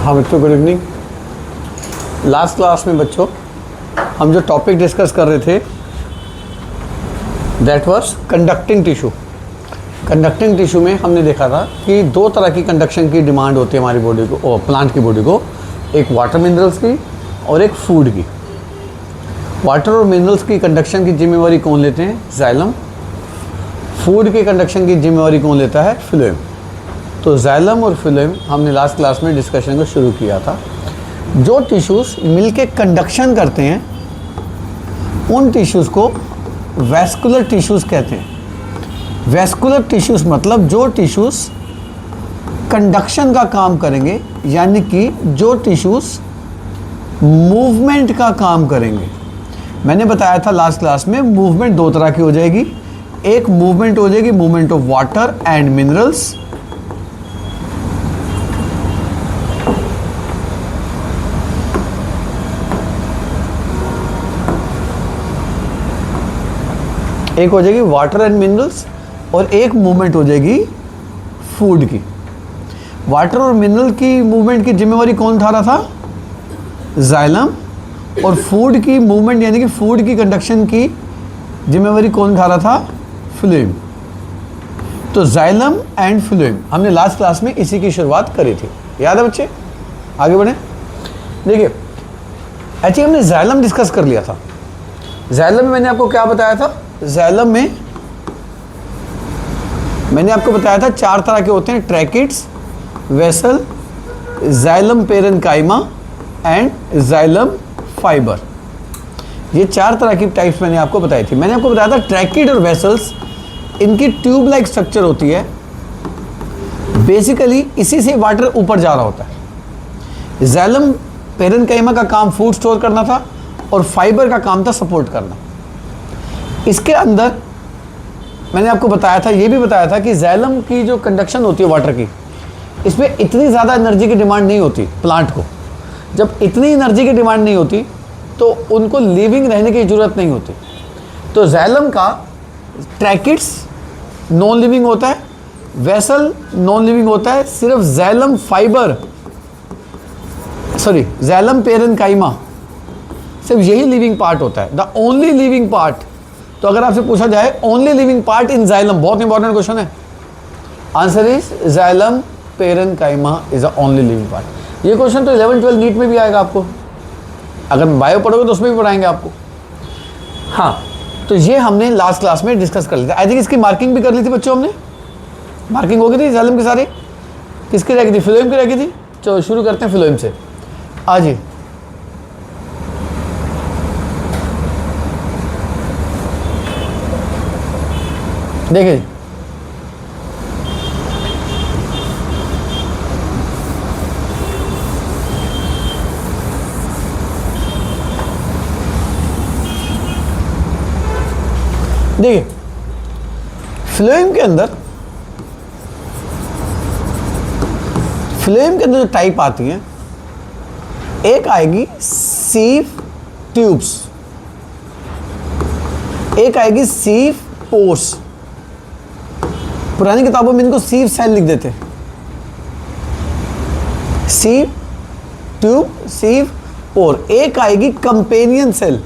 हाँ बच्चों, good evening. Last class में बच्चों हम जो टॉपिक डिस्कस कर रहे थे that was conducting tissue. Conducting tissue में हमने देखा था कि दो तरह की कंडक्शन की डिमांड होती है हमारी बॉडी को, प्लांट की बॉडी को, एक वाटर मिनरल्स की और एक फूड की। वाटर और मिनरल्स की कंडक्शन की जिम्मेवारी कौन लेते हैं? जाइलम। फूड के कंडक्शन की जिम्मेवारी कौन लेता है? फ्लोएम। तो जाइलम और फ्लोएम हमने लास्ट क्लास में डिस्कशन को शुरू किया था। जो टिश्यूज़ मिलके कंडक्शन करते हैं उन टिश्यूज़ को वैस्कुलर टिश्यूज़ कहते हैं। वैस्कुलर टिश्यूज़ मतलब जो टिश्यूज़ कंडक्शन का काम करेंगे, यानी कि जो टिश्यूज़ मूवमेंट का काम करेंगे। मैंने बताया था लास्ट क्लास में मूवमेंट दो तरह की हो जाएगी। एक मूवमेंट हो जाएगी movement of water and minerals, एक हो जाएगी वाटर एंड मिनरल्स और एक मूवमेंट हो जाएगी फूड की। वाटर और मिनरल की मूवमेंट की जिम्मेवारी कौन उठा रहा था? जाइलम। और फूड की मूवमेंट यानी कि फूड की कंडक्शन की जिम्मेवारी कौन उठा रहा था? फ्लोएम। तो जाइलम एंड फ्लोएम हमने लास्ट क्लास में इसी की शुरुआत करी थी, याद है बच्चे? आगे बढ़े। देखिए एक्चुअली हमने जाइलम डिस्कस कर लिया था। जाइलम में मैंने आपको क्या बताया था? जाइलम में मैंने आपको बताया था चार तरह के होते हैं, tracheids, vessel, xylem parenchyma and xylem fibre. ये चार तरह की टाइप्स मैंने आपको बताई थी। मैंने आपको बताया था ट्रैकिड और वेसल्स, इनकी ट्यूब लाइक स्ट्रक्चर होती है। बेसिकली इसी से वाटर ऊपर जा रहा होता है। जाइलम पेरेन्काइमा का काम फूड स्टोर करना था और फाइबर का काम था सपोर्ट करना। इसके अंदर मैंने आपको बताया था, ये भी बताया था कि जाइलम की जो कंडक्शन होती है वाटर की, इसमें इतनी ज़्यादा एनर्जी की डिमांड नहीं होती प्लांट को। जब इतनी एनर्जी की डिमांड नहीं होती तो उनको लिविंग रहने की ज़रूरत नहीं होती। तो जाइलम का ट्रैकिड्स नॉन लिविंग होता है, वेसल नॉन लिविंग होता है, सिर्फ जाइलम फाइबर जाइलम पेरेन्काइमा सिर्फ यही लिविंग पार्ट होता है, द ओनली लिविंग पार्ट। तो अगर आपसे पूछा जाए only living part in xylem, बहुत इंपॉर्टेंट क्वेश्चन है, answer is xylem parenchyma is the only living part. ये क्वेश्चन तो 11-12 नीट में भी आएगा आपको, अगर बायो पढ़ोगे तो उसमें भी पढ़ाएंगे आपको। हाँ, तो ये हमने लास्ट क्लास में डिस्कस कर लिया था। आई थिंक इसकी मार्किंग भी कर ली थी बच्चों, हमने मार्किंग हो गई थी जाइलम की सारी। किसकी रह गई थी? फ्लोएम की रह गई थी। चलो शुरू करते हैं फ्लोएम से। आ जी, देखिए देखिए फ्लोएम के अंदर जो टाइप आती हैं, एक आएगी सीव ट्यूब्स, एक आएगी सीव पोर्स। पुरानी किताबों में इनको सीव सेल लिख देते, सीव ट्यूब, सीव पोर। एक आएगी कंपेनियन सेल,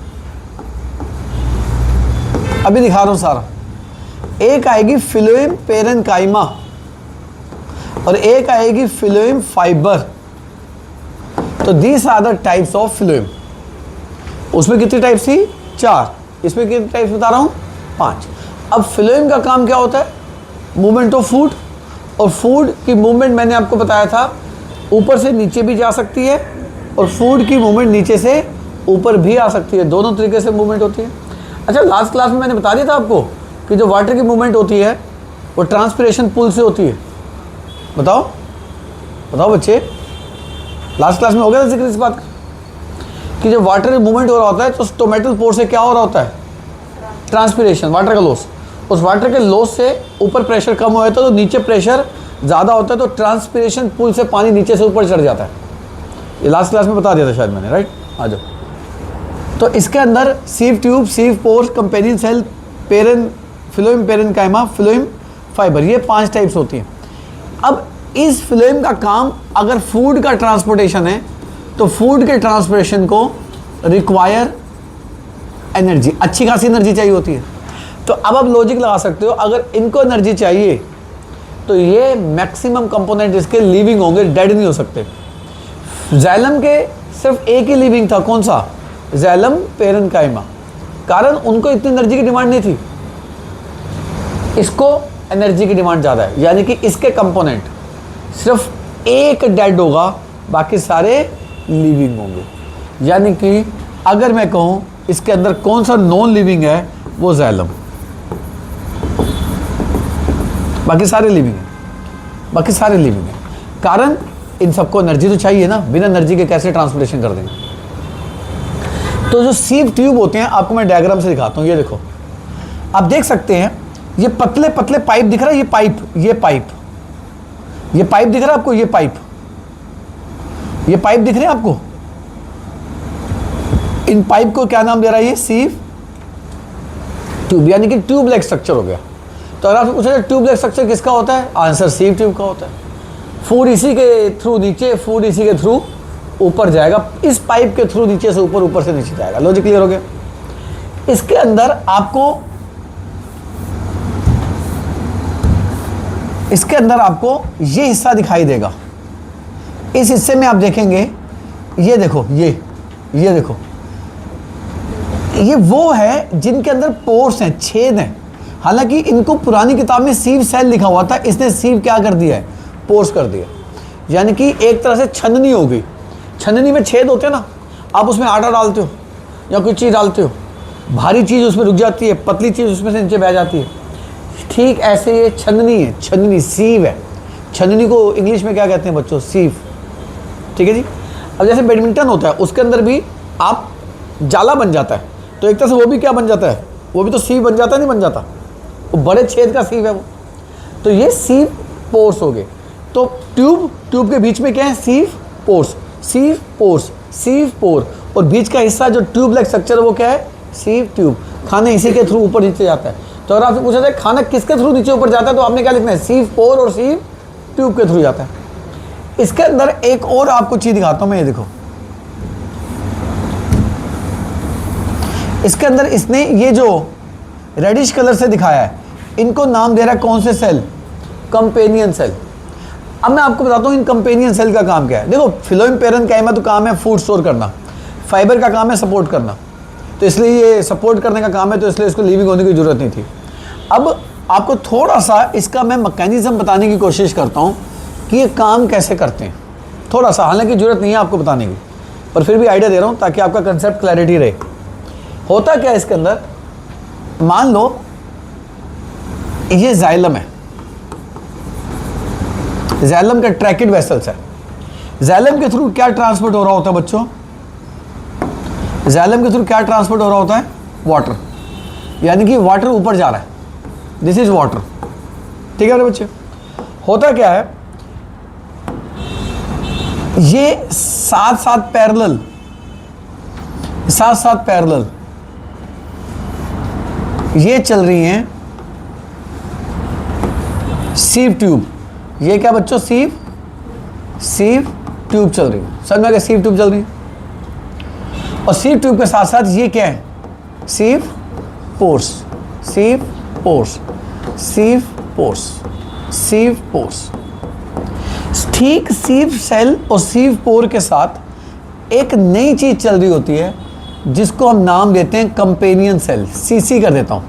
अभी दिखा रहा हूं सारा। एक आएगी फ्लोएम पेरेन्काइमा और एक आएगी फ्लोएम फाइबर। तो these are the types of phloem. उसमें कितनी टाइप्स थी? 4। इसमें कितनी टाइप्स बता रहा हूं? 5। अब फ्लोएम का काम क्या होता है? Movement of food. और फूड की मूवमेंट मैंने आपको बताया था ऊपर से नीचे भी जा सकती है और फूड की मूवमेंट नीचे से ऊपर भी आ सकती है, दोनों तरीके से मूवमेंट होती है। अच्छा, लास्ट क्लास में मैंने बता दिया था आपको कि जो वाटर की मूवमेंट होती है वो ट्रांसपिरेशन पुल से होती है। बताओ बच्चे, लास्ट क्लास में हो गया था जिक्र इस बात का कि जब वाटर की मूवमेंट हो रहा होता है तो स्टोमेटल पोर से क्या हो रहा होता है? ट्रांसपिरेशन, वाटर का लॉस। उस वाटर के लॉस से ऊपर प्रेशर कम हो जाता है तो नीचे प्रेशर ज़्यादा होता है, तो ट्रांसपिरेशन पुल से पानी नीचे से ऊपर चढ़ जाता है। ये लास्ट क्लास में बता दिया था शायद मैंने, राइट? आ जाओ। तो इसके अंदर sieve tube, sieve pore, companion cell, phloem parenchyma, phloem fibre, ये 5 टाइप्स होती हैं। अब इस फ्लोएम का काम अगर फूड का ट्रांसपोर्टेशन है तो फूड के ट्रांसपोर्टेशन को रिक्वायर एनर्जी, अच्छी खासी एनर्जी चाहिए होती है। तो अब आप लॉजिक लगा सकते हो, अगर इनको एनर्जी चाहिए तो ये मैक्सिमम कंपोनेंट इसके लिविंग होंगे, डेड नहीं हो सकते। जाइलम के सिर्फ एक ही लिविंग था, कौन सा? जाइलम पेरेन्काइमा, कारण उनको इतनी एनर्जी की डिमांड नहीं थी। इसको एनर्जी की डिमांड ज़्यादा है, यानी कि इसके कंपोनेंट सिर्फ एक डेड होगा, बाकी सारे लिविंग होंगे। यानी कि अगर मैं कहूँ इसके अंदर कौन सा नॉन लिविंग है, वो जाइलम, बाकी सारे लिविंग हैं, बाकी सारे लिविंग हैं। कारण इन सबको एनर्जी तो चाहिए ना, बिना एनर्जी के कैसे ट्रांसपोर्टेशन कर देंगे। तो जो सीव ट्यूब होते हैं, आपको मैं डायग्राम से दिखाता हूँ। ये देखो, आप देख सकते हैं ये पतले पतले पाइप दिख रहा है, ये पाइप दिख रहा है आपको, ये पाइप दिख रहे हैं आपको। इन पाइप को क्या नाम दे रहा है? ये सीव ट्यूब, यानी कि ट्यूब लाइक स्ट्रक्चर हो गया। तो अगर आपसे पूछा ट्यूब लाइक स्ट्रक्चर किसका होता है, आंसर सीव ट्यूब का होता है। फूड इसी के थ्रू नीचे, फूड इसी के थ्रू ऊपर जाएगा, इस पाइप के थ्रू नीचे से ऊपर, ऊपर से नीचे जाएगा। लॉजिक क्लियर हो गया? इसके अंदर आपको ये हिस्सा दिखाई देगा। इस हिस्से में आप देखेंगे, ये देखो, ये देखो, ये वो है जिनके अंदर पोर्स हैं, छेद हैं। हालांकि इनको पुरानी किताब में सीव सेल लिखा हुआ था, इसने सीव क्या कर दिया है? पोर्स कर दिया। यानी कि एक तरह से छननी हो गई। छननी में छेद होते हैं ना, आप उसमें आटा डालते हो या कोई चीज़ डालते हो, भारी चीज़ उसमें रुक जाती है, पतली चीज़ उसमें से नीचे बह जाती है। ठीक ऐसे ये छननी है, छननी सीव है। छननी को इंग्लिश में क्या कहते हैं बच्चों? सीव। ठीक है जी। अब जैसे बैडमिंटन होता है, उसके अंदर भी आप जाला बन जाता है, तो एक तरह से वो भी क्या बन जाता है? वो भी तो सीव बन जाता है, नहीं बन जाता? वो बड़े छेद का सीव है वो। तो ये सीव पोर्स हो गए। तो ट्यूब के बीच में क्या है? सीव पोर्स, सीव पोर्स, सीव पोर, और बीच का हिस्सा जो ट्यूब लाइक स्ट्रक्चर है वो क्या है? Sieve tube. खाना इसी के थ्रू ऊपर नीचे जाता है। तो अगर आपसे पूछा जाए खाना किसके थ्रू नीचे ऊपर जाता है, तो आपने क्या लिखना है? सीव पोर और सीव ट्यूब के थ्रू जाता है। इसके अंदर एक और आपको चीज दिखाता हूं मैं, ये देखो। इसके अंदर इसने ये जो रेडिश कलर से दिखाया है, इनको नाम दे रहा है कौन से सेल? Companion cell. अब मैं आपको बताता हूँ इन कंपेनियन सेल का काम क्या है। देखो, फिलोएम पेरेन्काइमा तो काम है फूड स्टोर करना, फाइबर का काम है सपोर्ट करना, तो इसलिए ये सपोर्ट करने का काम है, तो इसलिए इसको लिविंग होने की जरूरत नहीं थी। अब आपको थोड़ा सा इसका मैं मैकेनिज्म बताने की कोशिश करता हूँ कि ये काम कैसे करते हैं, थोड़ा सा। हालांकि जरूरत नहीं है आपको बताने की, पर फिर भी आइडिया दे रहा हूँ ताकि आपका कंसेप्ट क्लैरिटी रहे। होता क्या है इसके अंदर, मान लो ये जाइलम है, जाइलम का ट्रैकिड वेसल्स है। जाइलम के थ्रू क्या ट्रांसपोर्ट हो रहा होता है बच्चों? जाइलम के थ्रू क्या ट्रांसपोर्ट हो रहा होता है? वाटर, यानी कि वाटर ऊपर जा रहा है, दिस इज वाटर। ठीक है मेरे बच्चे। होता क्या है, ये साथ साथ पैरेलल ये चल रही हैं सीव ट्यूब। ये क्या बच्चों? सीव ट्यूब चल रही है। समझ में आ गया? सीव ट्यूब चल रही है। और सीव ट्यूब के साथ साथ ये क्या है? सीव पोर्स। ठीक सीव सेल और सीव पोर के साथ एक नई चीज चल रही होती है जिसको हम नाम देते हैं कंपेनियन सेल। सीसी कर देता हूं।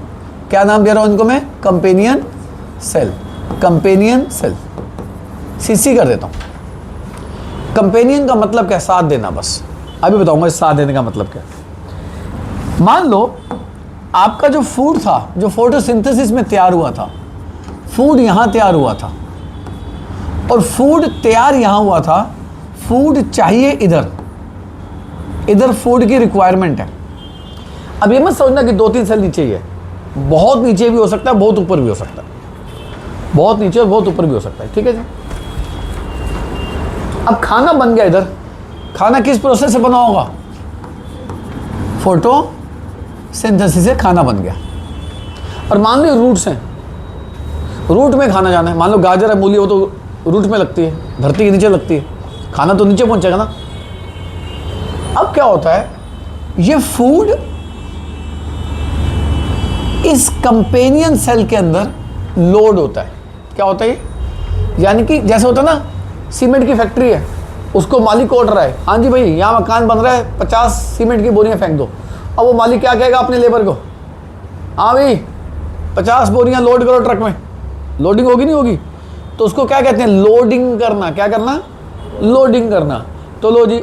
क्या नाम दे रहा हूं इनको मैं? Companion cell. सीसी कर देता हूं। कंपेनियन का मतलब क्या? साथ देना। बस अभी बताऊंगा इस साथ देने का मतलब क्या। मान लो आपका जो फूड था, जो फोटोसिंथेसिस में तैयार हुआ था, फूड यहां तैयार हुआ था और फूड तैयार यहां हुआ था, फूड चाहिए इधर फूड की रिक्वायरमेंट है। अब ये मत समझना कि 2-3 सेल नीचे ही है, बहुत नीचे भी हो सकता है, बहुत ऊपर भी हो सकता है, बहुत नीचे और बहुत ऊपर भी हो सकता है। ठीक है जी। अब खाना बन गया इधर, खाना किस प्रोसेस से बना होगा? फोटोसिंथेसिस से खाना बन गया। और मान लो रूट्स हैं, रूट में खाना जाना है। मान लो गाजर है, मूली हो, तो रूट में लगती है, धरती के नीचे लगती है, खाना तो नीचे पहुंचेगा ना। अब क्या होता है, ये फूड इस कंपेनियन सेल के अंदर लोड होता है। क्या होता है ये, यानी कि जैसे होता है ना, सीमेंट की फैक्ट्री है, उसको मालिक को ऑर्डर है, हाँ जी भाई यहाँ मकान बन रहा है, 50 सीमेंट की बोरियां फेंक दो। अब वो मालिक क्या कहेगा अपने लेबर को, हाँ भाई 50 बोरियां लोड करो ट्रक में, लोडिंग होगी नहीं होगी, तो उसको क्या कहते हैं, लोडिंग करना। क्या करना, लोडिंग करना। तो लो जी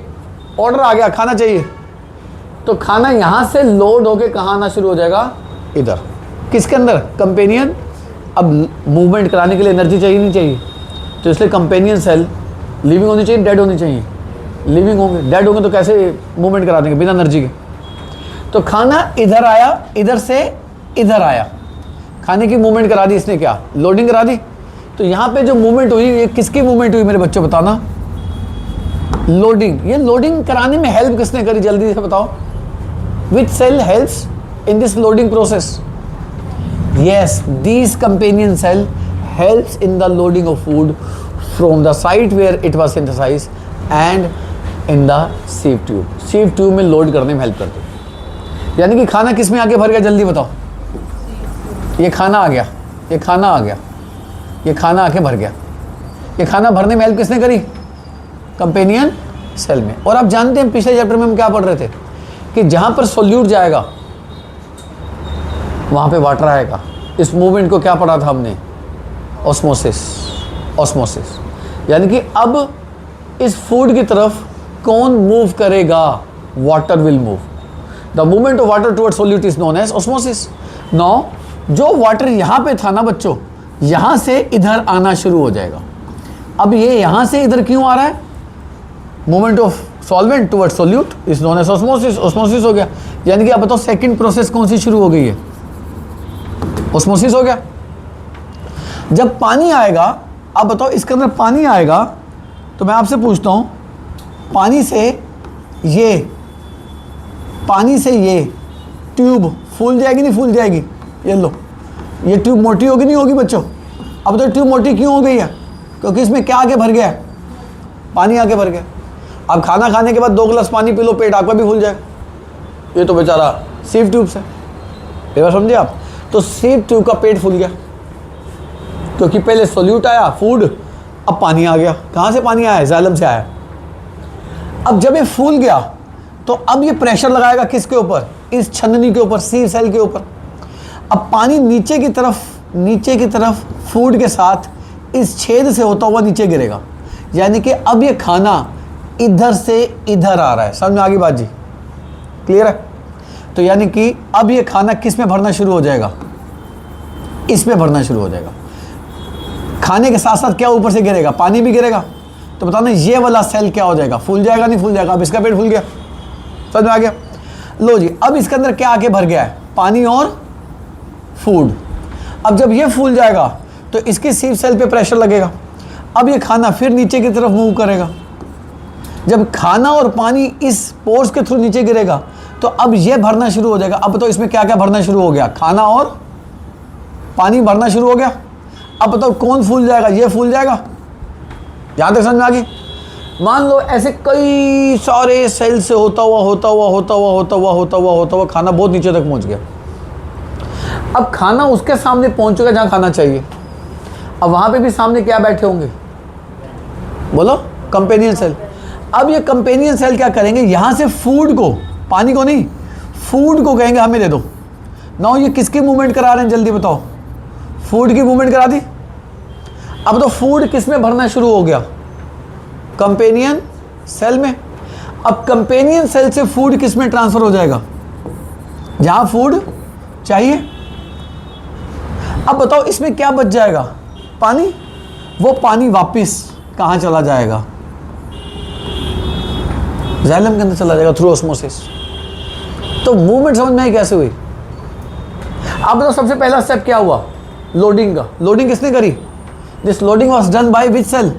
ऑर्डर आ गया, खाना चाहिए, तो खाना यहाँ से लोड होके कहाँ आना शुरू हो जाएगा, इधर, किसके अंदर, कंपेनियन। अब मूवमेंट कराने के लिए एनर्जी चाहिए नहीं चाहिए, तो इसलिए कंपेनियन सेल लिविंग होनी चाहिए, डेड होनी चाहिए, लिविंग होंगे, डेड होंगे तो कैसे मूवमेंट करा देंगे बिना एनर्जी के। तो खाना इधर आया, इधर से इधर आया, खाने की मूवमेंट करा दी इसने, क्या लोडिंग करा दी। तो यहाँ पे जो मूवमेंट हुई, ये किसकी मूवमेंट हुई मेरे बच्चों, बताना, लोडिंग। ये लोडिंग कराने में हेल्प किसने करी, जल्दी से बताओ, which cell helps in this loading process? Yes, these companion cell helps in the loading of food from the site where it was synthesized and in the sieve tube. sieve tube में load करने में help करते हैं। यानी कि खाना किस में आके भर गया, जल्दी बताओ, ये खाना आ गया, ये खाना आ गया, ये खाना आके भर गया। ये खाना भरने में हेल्प किसने करी, कंपेनियन सेल में। और आप जानते हैं पिछले चैप्टर में हम क्या पढ़ रहे थे, कि जहां पर सोल्यूट जाएगा वहाँ पे वाटर आएगा। इस मूवमेंट को क्या पढ़ा था हमने, ऑस्मोसिस। ऑस्मोसिस यानी कि अब इस फूड की तरफ कौन मूव करेगा, water will move. The movement of water toward solute is known as osmosis. Now जो वाटर यहाँ पे था ना बच्चों, यहाँ से इधर आना शुरू हो जाएगा। अब ये यहाँ से इधर क्यों आ रहा है, movement of solvent toward solute is known as osmosis. Osmosis हो गया। यानी कि आप बताओ सेकंड प्रोसेस कौन सी शुरू हो गई है, ऑस्मोसिस हो गया। जब पानी आएगा, अब बताओ इसके अंदर पानी आएगा, तो मैं आपसे पूछता हूँ, पानी से ये ट्यूब फूल जाएगी नहीं फूल जाएगी, ये लो, ये ट्यूब मोटी होगी नहीं होगी बच्चों। अब तो ट्यूब मोटी क्यों हो गई है, क्योंकि इसमें क्या आके भर गया है, पानी आके भर गया। अब खाना खाने के बाद 2 गिलास पानी पी लो, पेट आपका भी फूल जाएगा। ये तो बेचारा सीव ट्यूब से, ये बात समझे आप। तो सीव ट्यूब का पेट फूल गया, क्योंकि पहले सोल्यूट आया फूड, अब पानी आ गया। कहाँ से पानी आया, जाइलम से आया। अब जब ये फूल गया तो अब ये प्रेशर लगाएगा किसके ऊपर, इस छन्नी के ऊपर, सीव सेल के ऊपर। अब पानी नीचे की तरफ फूड के साथ इस छेद से होता हुआ नीचे गिरेगा। यानी कि अब ये खाना इधर से इधर आ रहा है। समझ में आ गई बात जी, क्लियर है। तो यानी कि अब ये खाना किस में भरना शुरू हो जाएगा, इसमें भरना शुरू हो जाएगा। खाने के साथ साथ क्या ऊपर से गिरेगा, पानी भी गिरेगा। तो बताना ये वाला सेल क्या हो जाएगा, फूल जाएगा नहीं फूल जाएगा। अब इसका पेट फूल गया, समझ में आ गया। लो जी, अब इसके अंदर क्या आके भर गया है, पानी और फूड। अब जब ये फूल जाएगा तो इसके सीव सेल पे प्रेशर लगेगा। अब ये खाना फिर नीचे की तरफ मूव करेगा। जब खाना और पानी इस पोर्स के थ्रू नीचे गिरेगा तो अब ये भरना शुरू हो जाएगा। अब तो इसमें क्या क्या भरना शुरू हो गया, खाना और पानी भरना शुरू हो गया। अब बताओ कौन फूल जाएगा, ये फूल जाएगा। यहाँ तक समझ में आ गई। मान लो ऐसे कई सारे सेल से होता हुआ खाना बहुत नीचे तक पहुँच गया। अब खाना उसके सामने पहुँचेगा जहाँ खाना चाहिए। अब वहाँ पे भी सामने क्या बैठे होंगे, बोलो, कंपेनियन सेल। अब ये कंपेनियन सेल क्या करेंगे, यहाँ से फूड को, पानी को नहीं, फूड को कहेंगे हमें दे दो। नाउ ये किसकी मूवमेंट करा रहे हैं, जल्दी बताओ, फूड की मूवमेंट करा दी। अब तो फूड किस में भरना शुरू हो गया, कंपेनियन सेल में। अब कंपेनियन सेल से फूड किस में ट्रांसफर हो जाएगा, जहां फूड चाहिए। अब बताओ इसमें क्या बच जाएगा, पानी। वो पानी वापस कहां चला जाएगा, जाइलम के अंदर चला जाएगा थ्रू ऑस्मोसिस। तो मूवमेंट समझ में आई कैसे हुई। अब बताओ सबसे पहला स्टेप क्या हुआ, लोडिंग का। लोडिंग किसने करी, this loading was done by which cell,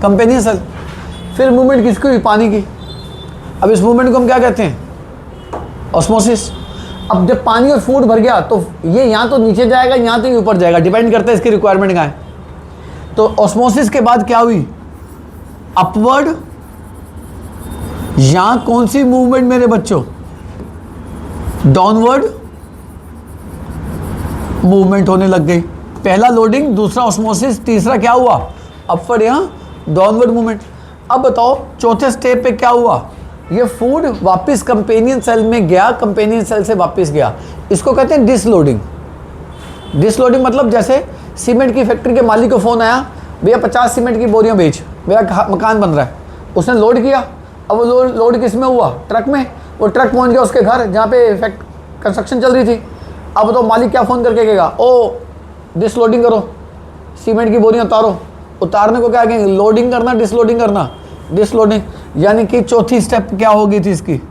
companion cell. फिर मूवमेंट किसकी हुई, पानी की। अब इस मूवमेंट को हम क्या कहते हैं, ऑस्मोसिस। अब जब पानी और फूड भर गया तो ये यहाँ तो नीचे जाएगा, यहाँ तो ऊपर जाएगा, डिपेंड करता है इसकी रिक्वायरमेंट कहाँ है। तो ऑस्मोसिस के बाद क्या हुई, अपवर्ड, यहां कौन सी मूवमेंट मेरे बच्चों, डाउनवर्ड मूवमेंट होने लग गई। पहला लोडिंग, दूसरा ऑस्मोसिस, तीसरा क्या हुआ, अपवर्ड, यहां डाउनवर्ड मूवमेंट। अब बताओ चौथे स्टेप पे क्या हुआ, ये फूड वापस कंपेनियन सेल में गया, कंपेनियन सेल से वापस गया, इसको कहते हैं डिसलोडिंग। डिसलोडिंग मतलब जैसे सीमेंट की फैक्ट्री के मालिक को फ़ोन आया, भैया 50 सीमेंट की बोरियां बेच, मेरा मकान बन रहा है। उसने लोड किया, अब वो लोड किस में हुआ, ट्रक में। वो ट्रक पहुंच गया उसके घर जहाँ पे कंस्ट्रक्शन चल रही थी। अब तो मालिक क्या फ़ोन करके कहेगा, ओ डिसलोडिंग करो, सीमेंट की बोरियां उतारो। उतारने को क्या कहेंगे, लोडिंग करना, डिसलोडिंग करना, डिसलोडिंग। यानी कि चौथी स्टेप क्या होगी थी इसकी,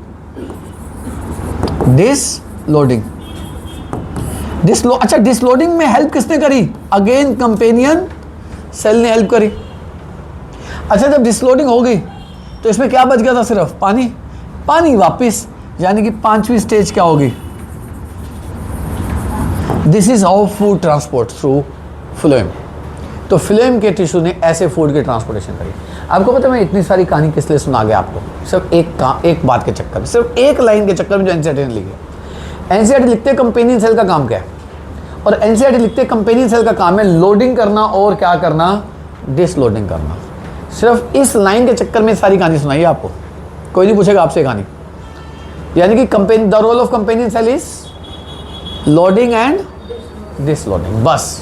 डिसलोडिंग। अच्छा, डिसलोडिंग में हेल्प किसने करी, अगेन कंपेनियन सेल ने हेल्प करी। अच्छा, जब डिसलोडिंग हो गई तो इसमें क्या बच गया था, सिर्फ पानी, पानी वापस, यानी कि पांचवी स्टेज क्या होगी, this is how food transport through phloem. तो फ्लोएम के टिश्यू ने ऐसे फूड की ट्रांसपोर्टेशन करी। आपको पता है मैं इतनी सारी कहानी किस लिए सुना गया आपको, सिर्फ एक बात के चक्कर में, सिर्फ एक लाइन के चक्कर में जो एनसीईआरटी ने लिखी। एनसीईआरटी लिखते हैं कंपेनियन सेल का काम क्या है, और एनसीईआरटी लिखते हैं कंपेनियन सेल का काम है लोडिंग करना और क्या करना, डिसलोडिंग करना। सिर्फ इस लाइन के चक्कर में सारी कहानी सुनाई है आपको, कोई नहीं पूछेगा आपसे कहानी। यानी कि the role of companion cell is loading and disloading, बस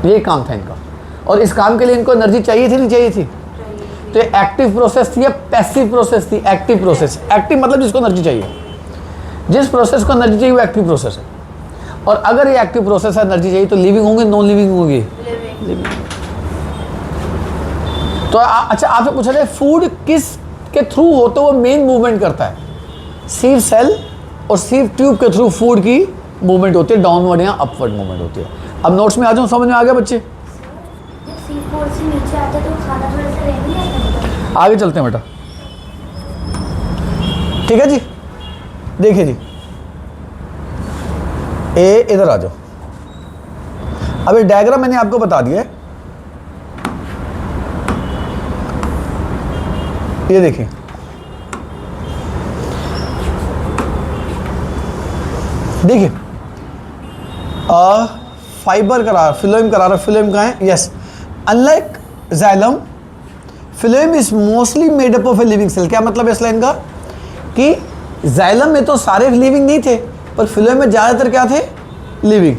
ये काम था इनका। और इस काम के लिए इनको एनर्जी चाहिए थी नहीं चाहिए थी, तो ये एक्टिव प्रोसेस थी या पैसिव प्रोसेस थी, एक्टिव प्रोसेस। एक्टिव मतलब जिसको एनर्जी चाहिए, जिस प्रोसेस को एनर्जी चाहिए वो एक्टिव प्रोसेस है। और अगर ये एक्टिव प्रोसेस है, एनर्जी चाहिए, तो लिविंग होंगे नॉन लिविंग होंगी, लिविंग। तो अच्छा आपसे पूछा जाए फूड किस के थ्रू होते वो मेन मूवमेंट करता है, सीव सेल और सीव ट्यूब के थ्रू फूड की मूवमेंट होती है, डाउनवर्ड या अपवर्ड मूवमेंट होती है। अब नोट्स में आ जाऊँ, समझ में आ गया बच्चे, आगे चलते हैं बेटा, ठीक है जी। देखिए जी, ए इधर आ जाओ। अब ये डायग्राम मैंने आपको बता दिया है, ये देखिए, देखिए फाइबर करा, फिलोएम करा रहा, फिलोएम कहाँ है, yes. Unlike xylem, phloem is mostly made up of a living cell. क्या मतलब है इस लाइन का, कि जाइलम में तो सारे लिविंग नहीं थे, पर फिलोएम में ज्यादातर क्या थे, लिविंग।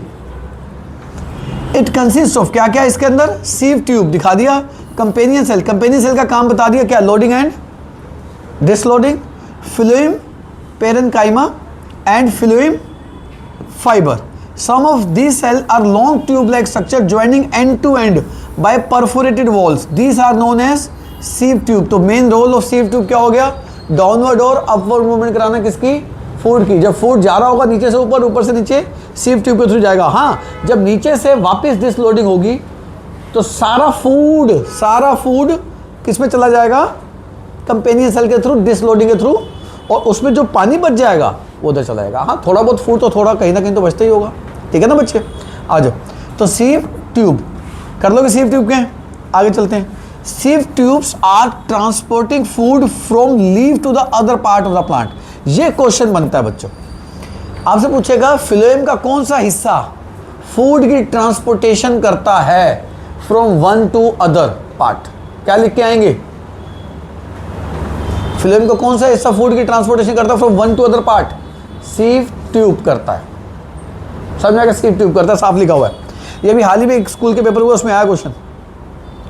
इट कंसिस्ट ऑफ क्या क्या इसके अंदर, सीव ट्यूब दिखा दिया, कंपेनियन सेल, कंपेनियन सेल का काम बता दिया क्या, loading and disloading, phloem parenchyma and phloem fibre. Some of these cells are long tube-like structure joining end to end by perforated walls. These are known as sieve tube. तो main role of sieve tube क्या हो गया, downward और upward movement कराना किसकी, food की। जब food जा रहा होगा नीचे से ऊपर, ऊपर से नीचे, sieve tube के थ्रू जाएगा। हाँ, जब नीचे से वापस डिसलोडिंग होगी तो सारा फूड किस में चला जाएगा, कंपेनियन सेल के थ्रू, डिसलोडिंग के थ्रू, और उसमें जो पानी बच जाएगा वो उधर चला जाएगा। हाँ, थोड़ा बहुत फूड तो थोड़ा कहीं ना कहीं तो बचता ही होगा, ठीक है ना बच्चे। आ जाओ, तो सीव ट्यूब कर लोगे, सीव ट्यूब क्या है, आगे चलते हैं। Sieve tubes are transporting food from leaf to the other part of the plant. ये क्वेश्चन बनता है बच्चों, आपसे पूछेगा फिलोएम का कौन सा हिस्सा फूड की ट्रांसपोर्टेशन करता है from one two other part, क्या लिख के आएंगे, फिलोएम का कौन सा हिस्सा फूड की ट्रांसपोर्टेशन करता है from one two other part, sieve tube करता है। समझ में आएगा, सीव ट्यूब करता है, साफ लिखा हुआ है। ये भी हाल ही में एक स्कूल के पेपर हुआ, उसमें आया क्वेश्चन,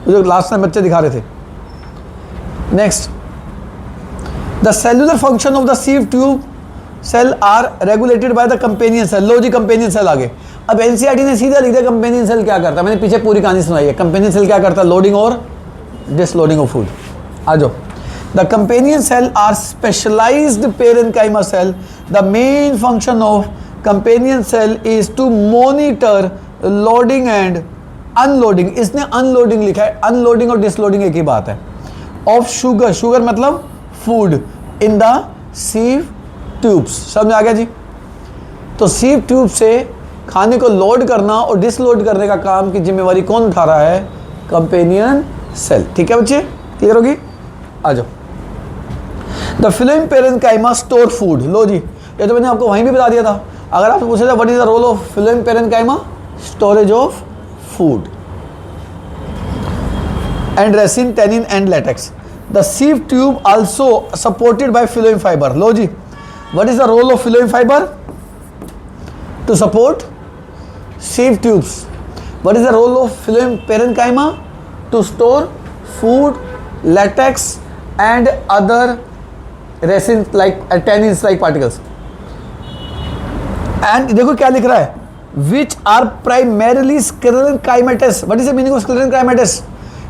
जो लास्ट टाइम बच्चे दिखा रहे थे। Next, the cellular function of the sieve tube cell are regulated by the companion cell. लो जी, कंपेनियन सेल आगे। अब एनसीईआरटी ने सीधा लिख दिया कंपेनियन सेल क्या करता है, मैंने पीछे पूरी कहानी सुनाई है। कंपेनियन सेल क्या करता है, लोडिंग और डिसलोडिंग ऑफ फूड। आ जाओ, the companion cell are specialized parenchyma cell. The main function of companion cell is to monitor loading and unloading. इसने unloading लिखा है, unloading और disloading एक ही बात है। of sugar, sugar मतलब food in the sieve tubes। समझ में आ गया जी। तो sieve tube से खाने को लोड करना और डिसलोड करने का काम की जिम्मेवारी कौन उठा रहा है, कंपेनियन सेल। ठीक है बच्चे, क्लियर होगी? आ जाओ। The phloem parenchyma store food. लो जी, ये तो मैंने आपको वहीं भी बता दिया था। अगर आपसे पूछा था what is the role of phloem parenchyma, storage of food and resin, tannin and latex. The sieve tube also supported by phloem fibre. लो जी, what is the role of phloem fibre to support sieve tubes? What is the role of phloem parenchyma to store food, latex and other resins like tannins like particles? And देखो क्या लिख रहा है, which are primarily sclerenchymatous. What is the meaning of sclerenchymatous?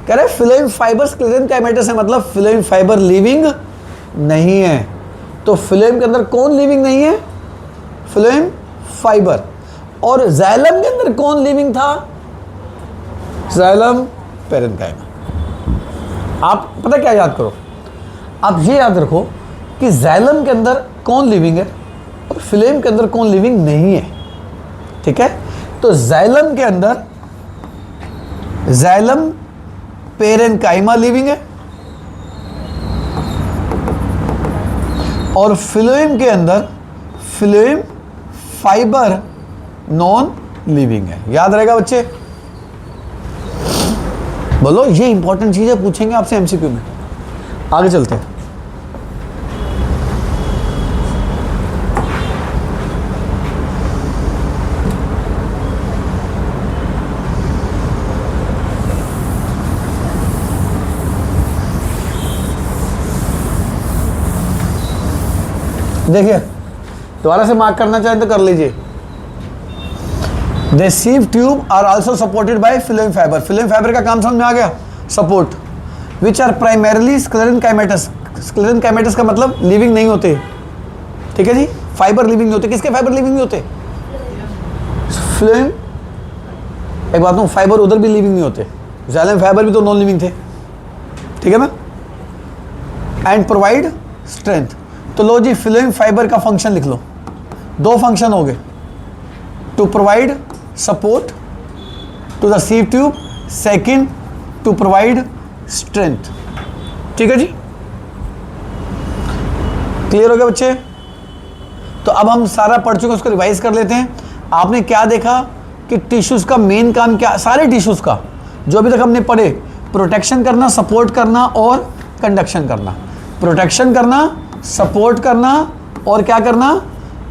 कह रहा है phloem fiber sclerenchymatous है, मतलब phloem fiber living नहीं है। तो phloem के अंदर कौन living नहीं है? phloem fiber। और जाइलम के अंदर कौन लिविंग था? Xylem parenchyma. आप पता क्या याद करो, आप ये याद रखो कि जाइलम के अंदर कौन लिविंग है और फिलोएम के अंदर कौन लिविंग नहीं है। ठीक है, तो जाइलम के अंदर जाइलम पेरेन्काइमा लिविंग है और फिलोएम के अंदर फिलोएम फाइबर नॉन लिविंग है। याद रहेगा बच्चे? बोलो, ये इंपॉर्टेंट चीज है, पूछेंगे आपसे एमसीक्यू में। आगे चलते हैं। देखिए, दोबारा से मार्क करना चाहें तो कर लीजिए। The sieve tube are also supported by phloem fiber. phloem fiber का काम समझ में आ गया? Support. Which are primarily sclerenchymatous. sclerenchymatous का मतलब लिविंग नहीं होते। ठीक है जी, फाइबर लिविंग नहीं होते। किसके फाइबर लिविंग नहीं होते? phloem। एक बात हूँ, फाइबर उधर भी लिविंग नहीं होते, जाइलम फाइबर भी तो नॉन लिविंग थे। ठीक है ना? And provide strength. तो लो जी, phloem फाइबर का फंक्शन लिख लो। दो फंक्शन हो गए, to provide support to the sieve tube, second to provide strength। ठीक है जी, क्लियर हो गया बच्चे? तो अब हम सारा पढ़ चुके हैं, उसको रिवाइज कर लेते हैं। आपने क्या देखा कि टिश्यूज का मेन काम क्या, सारे टिश्यूज का जो अभी तक हमने पढ़े, प्रोटेक्शन करना, सपोर्ट करना और कंडक्शन करना। प्रोटेक्शन करना, सपोर्ट करना और क्या करना?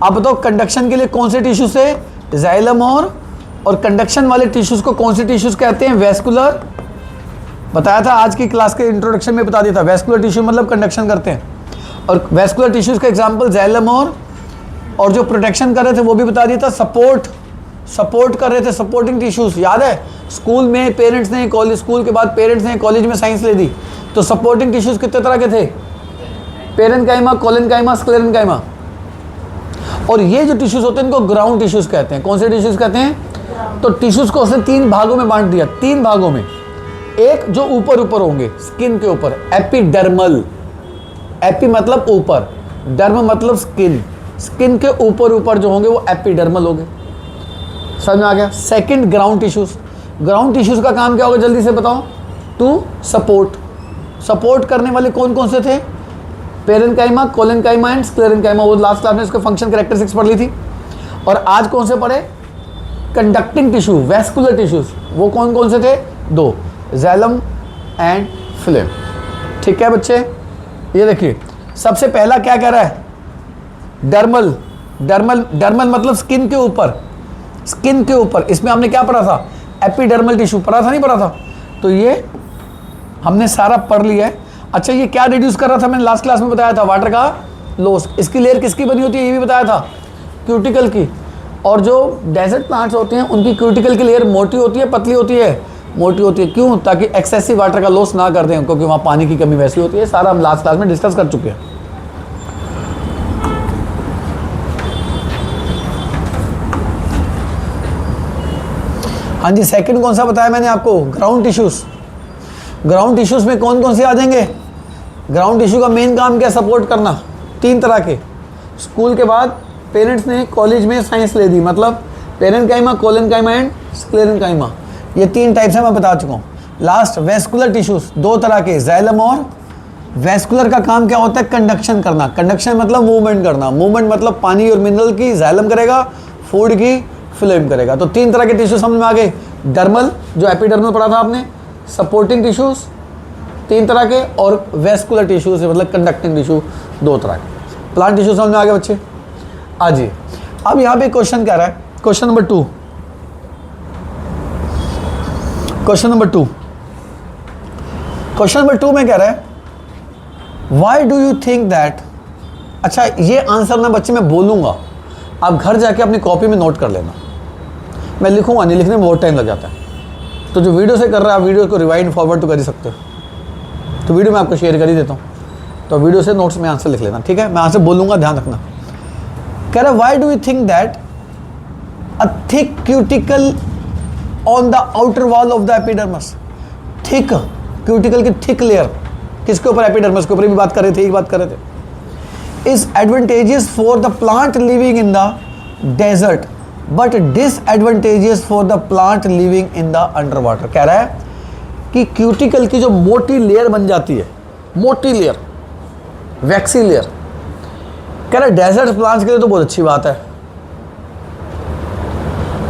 अब बताओ, कंडक्शन के लिए कौन से टिश्यूज है? जाइलम और कंडक्शन वाले टिश्यूज को कौन से टिश्यूज कहते हैं? वेस्कुलर। बताया था आज की क्लास के इंट्रोडक्शन में, बता दिया था। वेस्कुलर टिश्यू मतलब कंडक्शन करते हैं, और वेस्कुलर टिश्यूज का एग्जांपल जाइलम और जो प्रोटेक्शन कर रहे थे वो भी बता दिया था। सपोर्ट कर रहे थे, सपोर्टिंग टिश्यूज। याद है स्कूल में पेरेंट्स ने, कॉलेज, स्कूल के बाद पेरेंट्स ने कॉलेज में साइंस ले दी, तो सपोर्टिंग टिश्यूज कितने तरह के थे? Parenchyma, collenchyma, sclerenchyma. और ये जो टिश्यूज होते हैं इनको ग्राउंड टिश्यूज कहते हैं। कौन से टिश्यूज कहते हैं? तो टिश्यूज को उसने 3 भागों में बांट दिया, 3 भागों में। एक जो ऊपर होंगे, स्किन के ऊपर, एपिडर्मल। एपी मतलब ऊपर, डर्म मतलब स्किन। स्किन के ऊपर जो होंगे वो एपिडर्मल होंगे। समझ में आ गया? Second, ground tissues. Ground tissues का काम क्या होगा, जल्दी से बताओ? टू सपोर्ट करने वाले कौन कौन से थे? Parenchyma, collenchyma and sclerenchyma. वो लास्ट क्लास में इसके फंक्शन कैरेक्टरिस्टिक्स पढ़ ली थी। और आज कौन से पढ़े? Conducting tissue, vascular tissues. वो कौन कौन से थे? 2, जाइलम एंड फिलोएम। ठीक है बच्चे, ये देखिए सबसे पहला क्या कह रहा है? डर्मल मतलब स्किन के ऊपर। इसमें हमने क्या पढ़ा था? एपिडर्मल टिश्यू पढ़ा था, नहीं पढ़ा था? तो ये हमने सारा पढ़ लिया है। अच्छा, ये क्या रिड्यूस कर रहा था? मैंने लास्ट क्लास में बताया था, वाटर का लॉस। इसकी लेयर किसकी बनी होती है ये भी बताया था, क्यूटिकल की। और जो डेजर्ट प्लांट्स होते हैं उनकी क्यूटिकल की लेयर मोटी होती है, पतली होती है? मोटी होती है। क्यों? ताकि एक्सेसिव वाटर का लॉस ना कर दें, क्योंकि वहाँ पानी की कमी वैसी होती है। सारा हम लास्ट क्लास में डिस्कस कर चुके हैं। हाँ जी, सेकंड कौन सा बताया मैंने आपको? Ground tissues. ग्राउंड टिश्यूज में कौन कौन से आ जाएंगे? ग्राउंड टिश्यू का मेन काम क्या? सपोर्ट करना। 3 तरह के। स्कूल के बाद पेरेंट्स ने कॉलेज में साइंस ले दी, मतलब पेरेन्काइमा, कोलेनकाइमा एंड स्क्लेरेन्काइमा। ये 3 टाइप्स है, मैं बता चुका हूँ। लास्ट वेस्कुलर टिश्यूज, दो तरह के, जाइलम और वेस्कुलर का काम क्या होता है? कंडक्शन करना। कंडक्शन मतलब मूवमेंट करना, मूवमेंट मतलब पानी और मिनरल की जाइलम करेगा, फूड की फ्लोएम करेगा। तो तीन तरह के टिश्यू समझ में आ गए। डर्मल जो एपिडर्मल पढ़ा था आपने, सपोर्टिंग टिश्यूज तीन तरह के, और वेस्कुलर टिश्यूज मतलब कंडक्टिंग टिश्यू दो तरह के। प्लांट टिश्यू समझ में आ गए बच्चे? आ जी। अब यहाँ पे क्वेश्चन कह रहा है, question number 2, question number 2, question number 2 में कह रहा है why do you think that, अच्छा ये आंसर ना बच्चे मैं बोलूँगा, आप घर जाके अपनी कॉपी में नोट कर लेना, मैं लिखूँगा नहीं, लिखने में बहुत टाइम लग जाता है। तो जो वीडियो से कर रहा है, आप वीडियो को रिवाइंड फॉरवर्ड तो कर ही सकते हो, तो वीडियो मैं आपको शेयर कर ही देता हूँ, तो वीडियो से नोट्स में आंसर लिख लेना, ठीक है? मैं आंसर बोलूँगा, ध्यान रखना। कह रहा है why do you think that a thick cuticle on the outer wall of the epidermis, thick cuticle की थिक लेयर किसके ऊपर? एपिडर्मस के ऊपर भी बात कर रहे थे, एक बात कर रहे थे। Is advantages for the plant living in the desert but disadvantages for the plant living in the under water. कह रहा है कि क्यूटिकल की जो मोटी लेयर बन जाती है, मोटी लेयर, वैक्सी लेयर, कह रहा है डेजर्ट प्लांट्स के लिए तो बहुत अच्छी बात है,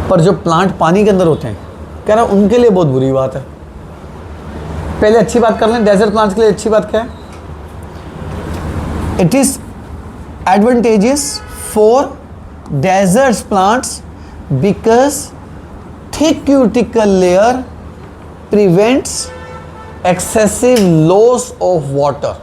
पर जो प्लांट पानी के अंदर होते हैं, कह रहा है उनके लिए बहुत बुरी बात है। पहले अच्छी बात कर लें, डेजर्ट प्लांट्स के लिए अच्छी बात क्या है? It is advantages for desert plants because thick cuticle layer prevents excessive loss of water,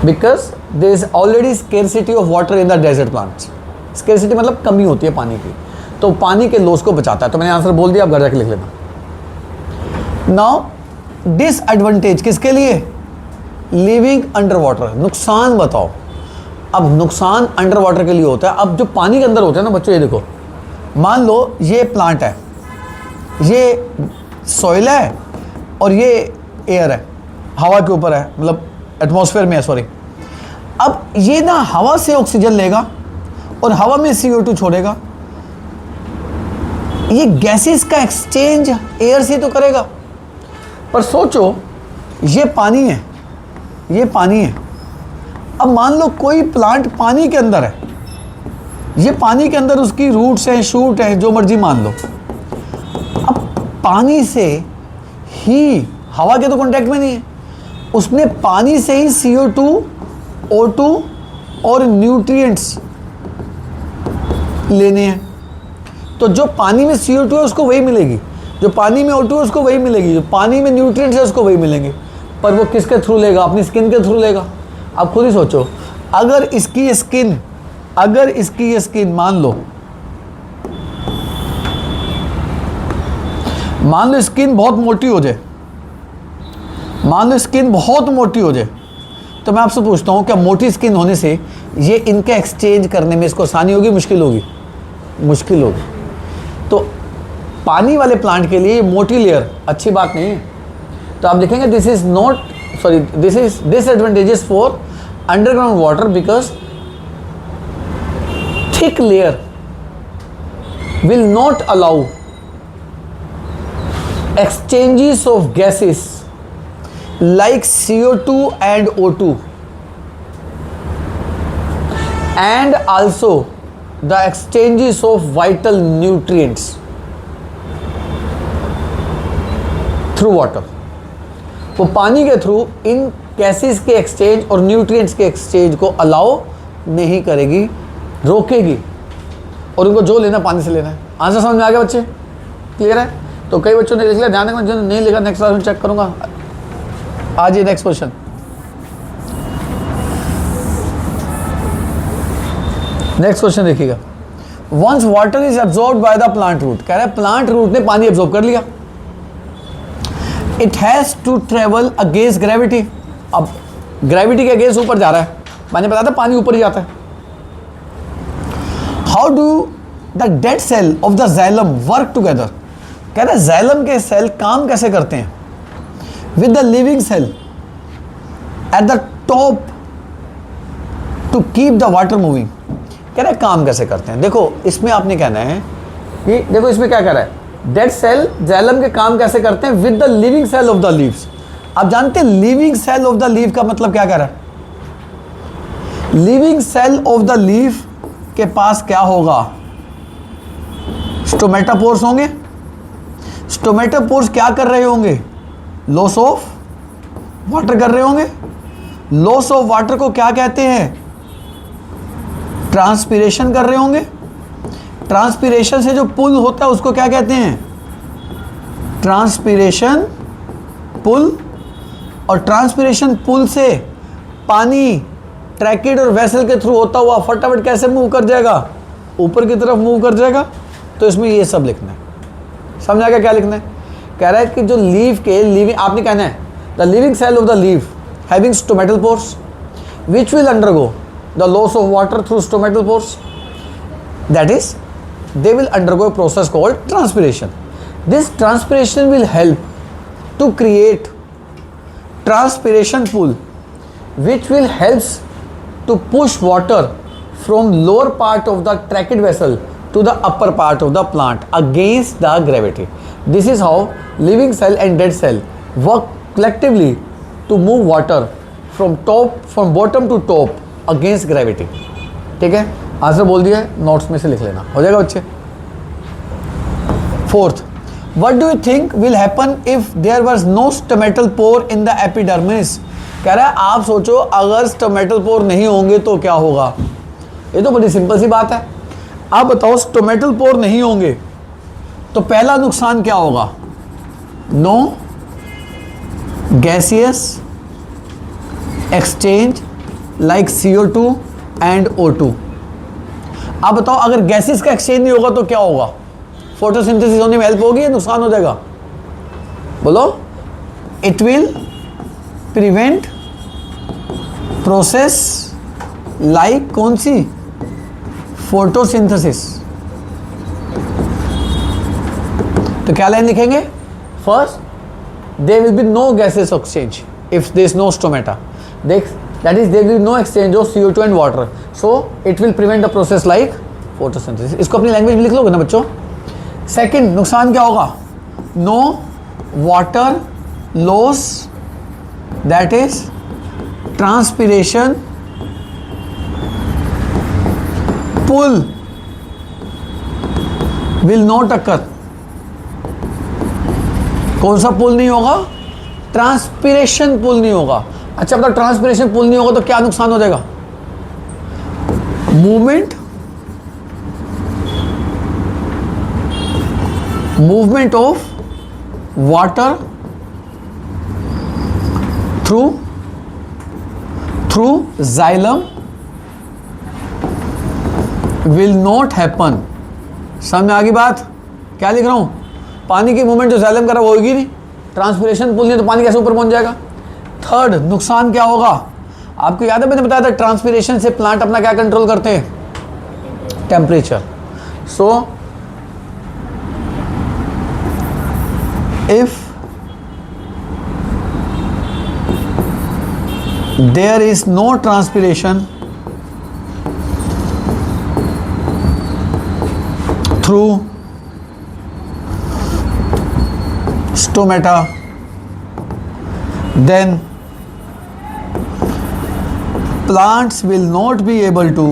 because there is already scarcity of water in the desert plants. Scarcity मतलब कमी होती है पानी की, तो पानी के लॉस को बचाता है। तो मैंने आंसर बोल दिया, आप घर जाके लिख लेना। नाउ डिसएडवांटेज किसके लिए? लिविंग अंडर वाटर, नुकसान बताओ। अब नुकसान अंडर वाटर के लिए होता है। अब जो पानी के अंदर होता है ना बच्चों, ये देखो, मान लो ये प्लांट है, ये सॉइल है और ये एयर है, हवा के ऊपर है, मतलब एटमॉस्फेयर में है, सॉरी। अब ये ना हवा से ऑक्सीजन लेगा और हवा में CO2 छोड़ेगा, ये गैसेस का एक्सचेंज एयर से तो करेगा। पर सोचो ये पानी है, ये पानी है। अब मान लो कोई प्लांट पानी के अंदर है, ये पानी के अंदर उसकी रूट्स हैं, शूट हैं, जो मर्जी मान लो। अब पानी से ही, हवा के तो कांटेक्ट में नहीं है, उसने पानी से ही CO2, O2 और न्यूट्रिएंट्स लेने हैं। तो जो पानी में CO2 है उसको वही मिलेगी, जो पानी में O2 है उसको वही मिलेगी, जो पानी में न्यूट्रिएंट्स है उसको वही मिलेंगे। पर वो किसके थ्रू लेगा? अपनी स्किन के थ्रू लेगा। अब खुद ही सोचो, अगर इसकी स्किन मान लो स्किन बहुत मोटी हो जाए, तो मैं आपसे पूछता हूं क्या मोटी स्किन होने से ये इनका एक्सचेंज करने में इसको आसानी होगी, मुश्किल होगी? मुश्किल होगी। तो पानी वाले प्लांट के लिए मोटी लेयर अच्छी बात नहीं है। तो आप देखेंगे this is disadvantages for underground water because thick layer will not allow exchanges of gases like CO2 and O2 and also the exchanges of vital nutrients through water। वो पानी के थ्रू इन गैसेस के एक्सचेंज और nutrients के exchange को allow नहीं करेगी, रोकेगी, और उनको जो लेना पानी से लेना है। आंसर समझ में आ गया बच्चे? क्लियर है? तो कई बच्चों ने लिख लिया, ध्यान रखना, जो नहीं लिखा नेक्स्ट क्लास में चेक करूंगा। आज ये नेक्स्ट क्वेश्चन, देखिएगा। Once water is absorb by the plant root, कह रहा है प्लांट रूट ने पानी एब्जॉर्ब कर लिया। It has to travel against gravity, अब ग्रेविटी के अगेंस्ट ऊपर जा रहा है, मैंने बताया था पानी ऊपर ही जाता है। How do the dead cell of the xylem work together, कह रहे जाइलम के सेल काम कैसे करते हैं with the living cell at the top to keep the water moving. कह रहे काम कैसे करते हैं? देखो इसमें आपने कहना है कि देखो इसमें क्या कह रहा है, डेड सेल जाइलम के काम कैसे करते हैं? With the living cell of the leaves. आप जानते हैं living cell of the leave का मतलब क्या कर रहा है? Living cell of the leave के पास क्या होगा? स्टोमेटापोर्स होंगे। स्टोमेटापोर्स क्या कर रहे होंगे? लॉस ऑफ वाटर कर रहे होंगे। लॉस ऑफ वाटर को क्या कहते हैं? ट्रांसपीरेशन कर रहे होंगे। ट्रांसपीरेशन से जो पुल होता है उसको क्या कहते हैं? Transpiration pull. और ट्रांसपीरेशन पुल से पानी ट्रैकिड और वेसल के थ्रू होता हुआ फटाफट कैसे मूव कर जाएगा? ऊपर की तरफ मूव कर जाएगा। तो इसमें ये सब लिखना है। समझ आ गया क्या लिखना है? कह रहा है कि जो लीव के लिविंग, आपने कहना है the living cell of the leave having stomatal pores which will undergo the loss of water through stomatal pores, that is they will undergo a process called transpiration. This transpiration will help to create transpiration pool which will helps to push water from lower part of the tracheic vessel to the upper part of the plant against the gravity. This is how living cell and dead cell work collectively to move water from bottom to top against gravity. ठीक है, answer बोल दिया, notes में से लिख लेना, हो जाएगा बच्चे। Fourth, what do you think will happen if there was no stomatal pore in the epidermis? कह रहा है आप सोचो अगर स्टोमेटल पोर नहीं होंगे तो क्या होगा? ये तो बड़ी सिंपल सी बात है। आप बताओ स्टोमेटल पोर नहीं होंगे तो पहला नुकसान क्या होगा? No gaseous exchange like CO2 and O2। आप बताओ अगर गैसेस का एक्सचेंज नहीं होगा तो क्या होगा? फोटोसिंथेसिस होने में हेल्प होगी या नुकसान हो जाएगा? बोलो। It will prevent process like कौन सी? फोटोसिंथेसिस। तो क्या लाइन लिखेंगे? First, there will be no gases exchange if there is no stomata. देख, that is there will be no exchange of CO2 and water, so it will prevent the process like photosynthesis. इसको अपनी language में लिख लोगे ना बच्चों? Second नुकसान क्या होगा? No water loss, that is transpiration pull will not occur. कौन सा पुल नहीं होगा? ट्रांसपीरेशन पुल नहीं होगा। अच्छा, मतलब ट्रांसपीरेशन पुल नहीं होगा तो क्या नुकसान हो जाएगा? Movement of water through xylem will not happen. समझ में आ गई बात? क्या लिख रहा हूं? पानी की मूवमेंट जो जाइलम कर रहा है वो होगी नहीं। ट्रांसपीरेशन पुल नहीं तो पानी कैसे ऊपर पहुंच जाएगा? थर्ड नुकसान क्या होगा? आपको याद है मैंने बताया था ट्रांसपीरेशन से प्लांट अपना क्या कंट्रोल करते हैं? Temperature. So if there is no transpiration through stomata, then plants will not be able to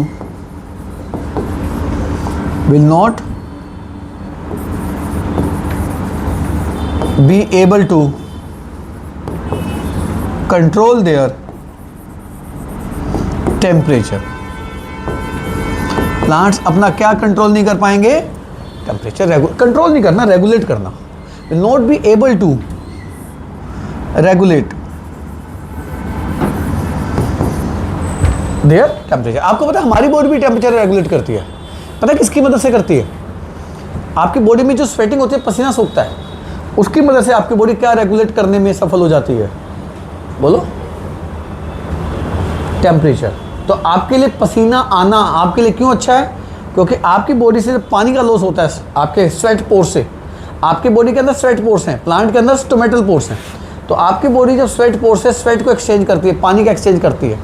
control their temperature. Plants अपना क्या कंट्रोल नहीं कर पाएंगे? टेम्परेचर कंट्रोल नहीं करना, रेगुलेट करना। will not be able to regulate their temperature. आपको पता है हमारी बॉडी भी टेम्परेचर रेगुलेट करती है। पता है किसकी मदद से करती है? आपकी बॉडी में जो स्वेटिंग होती है, पसीना सूखता है, उसकी मदद से आपकी बॉडी क्या रेगुलेट करने में सफल हो जाती है? बोलो। टेम्परेचर। तो आपके लिए पसीना आना आपके लिए क्यों अच्छा है? क्योंकि आपकी बॉडी से पानी का लॉस होता है आपके स्वेट पोर्स से। आपकी बॉडी के अंदर स्वेट पोर्स हैं, प्लांट के अंदर स्टोमेटल पोर्स हैं। तो आपकी बॉडी जब स्वेट पोर्स से स्वेट को एक्सचेंज करती है, पानी का एक्सचेंज करती है,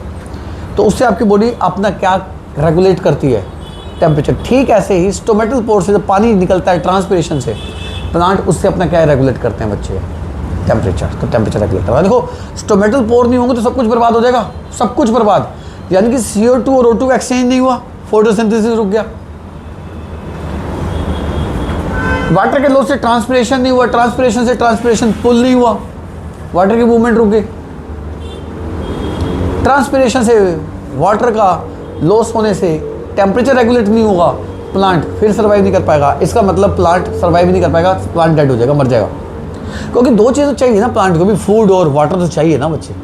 तो उससे आपकी बॉडी अपना क्या रेगुलेट करती है? टेम्परेचर। ठीक ऐसे ही स्टोमेटल पोर्स से जब पानी निकलता है ट्रांसपीरेशन से, प्लांट उससे अपना क्या रेगुलेट करते हैं बच्चे, टेम्परेचर। तो टेम्परेचर रेगुलेट करवा, देखो स्टोमेटल पोर नहीं होंगे तो सब कुछ बर्बाद हो जाएगा, सब कुछ बर्बाद। यानी कि CO2 और O2 का एक्सचेंज नहीं हुआ, फोटोसिंथेसिस रुक गया। वाटर के लॉस से ट्रांसपिरेशन नहीं हुआ, ट्रांसपिरेशन से ट्रांसपिरेशन पुल नहीं हुआ, वाटर की मूवमेंट रुक गई। ट्रांसपिरेशन से वाटर का लॉस होने से टेम्परेचर रेगुलेट नहीं होगा, प्लांट फिर सर्वाइव नहीं कर पाएगा। इसका मतलब प्लांट सर्वाइव नहीं कर पाएगा, प्लांट डेड हो जाएगा, मर जाएगा। क्योंकि दो चीज़ तो चाहिए ना प्लांट को भी, फूड और वाटर तो चाहिए ना बच्चे।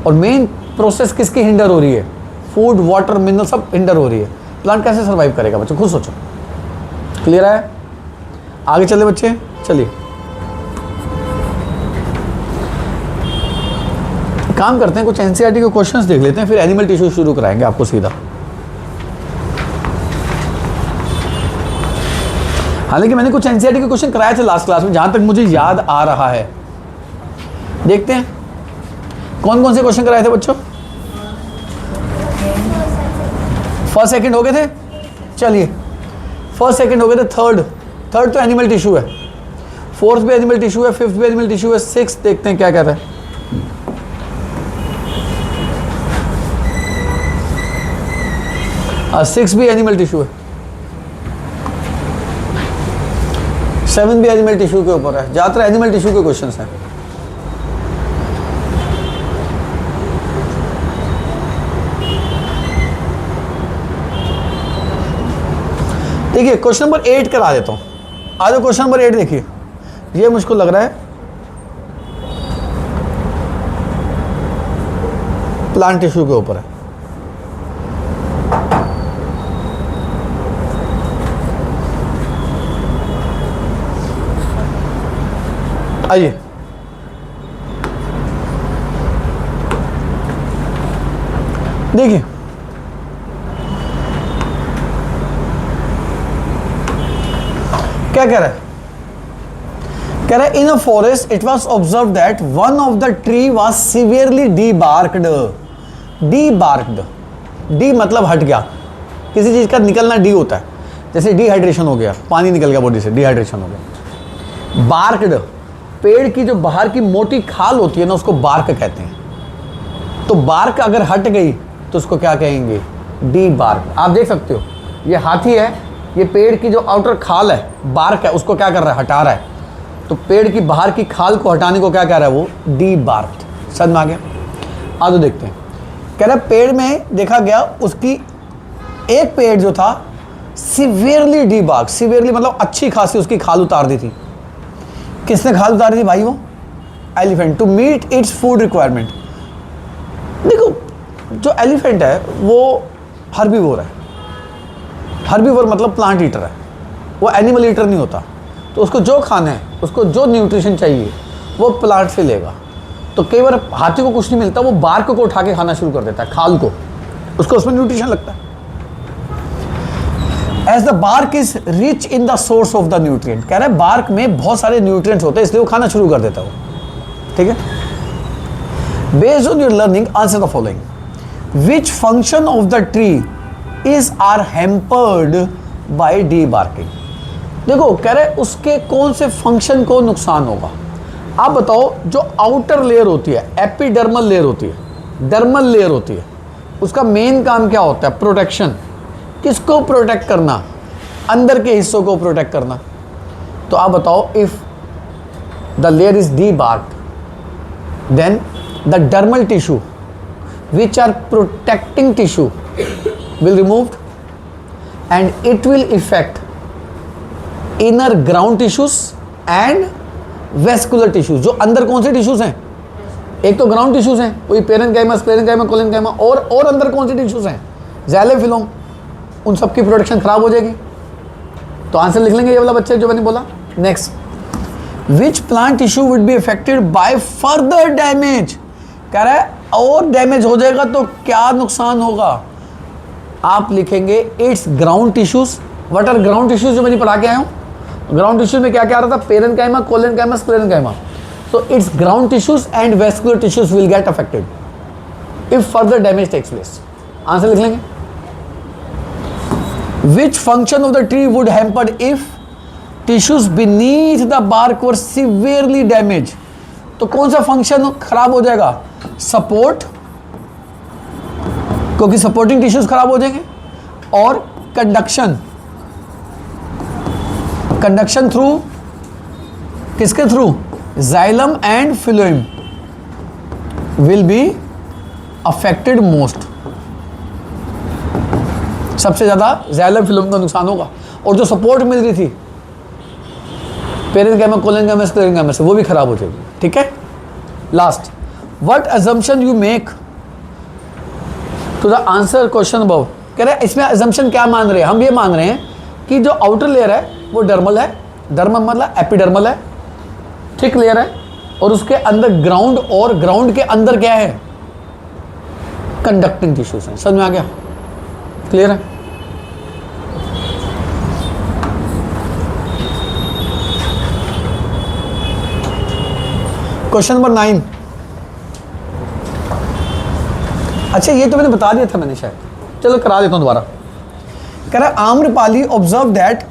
और मेन प्रोसेस किसकी हिंडर हो रही है, फूड वाटर मिनरल सब हिंडर हो रही है। प्लांट कैसे सर्वाइव करेगा बच्चे, खुद सोचो। क्लियर है? आगे चले बच्चे, चलिए काम करते हैं, कुछ एनसीईआरटी के क्वेश्चंस देख लेते हैं, फिर एनिमल टिश्यू शुरू कराएंगे आपको सीधा। हालांकि मैंने कुछ एनसीईआरटी के क्वेश्चन कराए थे लास्ट क्लास में, जहां तक मुझे याद आ रहा है। देखते हैं कौन कौन से क्वेश्चन कराए थे बच्चों। फर्स्ट सेकंड हो गए थे, चलिए फर्स्ट सेकंड हो गए थे, थर्ड तो एनिमल टिश्यू है, फोर्थ भी एनिमल टिश्यू है, फिफ्थ भी एनिमल टिश्यू है, सिक्स देखते हैं क्या कहता है। सिक्स भी एनिमल टिश्यू है, सेवन भी एनिमल टिश्यू के ऊपर है। ज्यादातर एनिमल टिश्यू के क्वेश्चंस हैं। देखिए क्वेश्चन नंबर 8 करा देता हूं। आज क्वेश्चन नंबर 8 देखिए, ये मुझको लग रहा है प्लांट टिश्यू के ऊपर है। आइए देखिए, क्या कह रहा है, कह रहा है in a forest it was observe that one of the tree was severely debarked. Debarked, de मतलब हट गया, किसी चीज का निकलना डी होता है, जैसे डिहाइड्रेशन हो गया, पानी निकल गया बॉडी से, डिहाइड्रेशन हो गया। बार्क्ड, पेड़ की जो बाहर की मोटी खाल होती है ना, उसको बार्क कहते हैं। तो बार्क अगर हट गई तो उसको क्या कहेंगे, डी बार्क। आप देख सकते हो ये हाथी है, ये पेड़ की जो आउटर खाल है, बार्क है, उसको क्या कर रहा है, हटा रहा है। तो पेड़ की बाहर की खाल को हटाने को क्या कह रहा है, वो डी बार्क। समझ में आ गया? आज तो देखते हैं। कह रहा है पेड़ में देखा गया, उसकी एक पेड़ जो था सिवियरली डी बार्क, सिवियरली मतलब अच्छी खासी उसकी खाल उतार दी थी। किसने खाल उतारी थी भाई, वो elephant, to meet its food requirement. देखो जो एलिफेंट है वो हर्बीवोर है, हर्बीवोर मतलब प्लांट ईटर है, वो एनिमल ईटर नहीं होता। तो उसको जो खाना है, उसको जो न्यूट्रिशन चाहिए वो प्लांट से लेगा। तो कई बार हाथी को कुछ नहीं मिलता, वो बार्क को उठा के खाना शुरू कर देता है, खाल को, उसको उसमें न्यूट्रिशन लगता है। As the bark is rich in the source of the nutrient, कह रहा है बार्क में बहुत सारे न्यूट्रिएंट्स होते हैं, इसलिए वो खाना शुरू कर देता है वो। ठीक है, based on your learning answer the following, which function of the tree is are hampered by debarking. देखो कह रहे उसके कौन से फंक्शन को नुकसान होगा। आप बताओ, जो आउटर लेयर होती है, एपिडर्मल लेयर होती है, डर्मल लेयर होती है, उसका मेन काम क्या होता है, प्रोटेक्शन। किसको प्रोटेक्ट करना, अंदर के हिस्सों को प्रोटेक्ट करना। तो आप बताओ, if the layer is debarked then the dermal tissue which are protecting tissue will removed and it will affect inner ground tissues and vascular tissues। जो अंदर कौन से टिश्यूज हैं, एक तो ग्राउंड टिश्यूज हैं, वही पेरेन्काइमा, स्क्लेरेन्काइमा, कोलेन्काइमा, और अंदर कौन से टिश्यूज हैं, ज़ैइलम, फिलोम, उन सब की प्रोटेक्शन खराब हो जाएगी। तो आंसर लिख लेंगे ये वाला बच्चे जो मैंने बोला। Next, which plant tissue would be affected by further damage. कह रहा है और डैमेज हो जाएगा तो क्या नुकसान होगा। आप लिखेंगे its ground tissues. What are ground tissues, जो मैंने पढ़ा के आया हूं। ग्राउंड टिश्यूज में क्या क्या आ रहा था, पेरेन्काइमा, कोलेन्काइमा, स्क्लेरेन्काइमा। तो its ground tissues and vascular tissues will get affected if further damage takes place. Answer लिख लेंगे, which function of the tree would hampered if tissues beneath the bark were severely damage. तो कौन सा function खराब हो जाएगा? Support, क्योंकि supporting tissues खराब हो जाएंगे, और कंडक्शन, कंडक्शन थ्रू किसके through? Xylem and phloem will be affected most. सबसे ज्यादा जाइलम फिलोएम का नुकसान होगा, और जो सपोर्ट मिल रही थी पेरेंकाइमा, कोलेनकाइमा, स्क्लेरेनकाइमा से, वो भी खराब हो जाएगी। ठीक है, last, what assumption you make to the answer question above. कह रहे हैं इसमें अजम्पशन क्या मान रहे हैं? हम ये मान रहे हैं कि जो आउटर लेयर है वो डर्मल है, डर्मल मतलब एपिडर्मल है, थिक लेयर है, और उसके अंदर ग्राउंड, और ग्राउंड के अंदर क्या है? कंडक्टिंग टिश्यूज है। समझ में आ गया? क्लियर है? Question number 9। अच्छा, ये तो मैंने बता दिया था मैंने शायद, चलो करा देता हूं दोबारा। कह रहा Amrapali observe that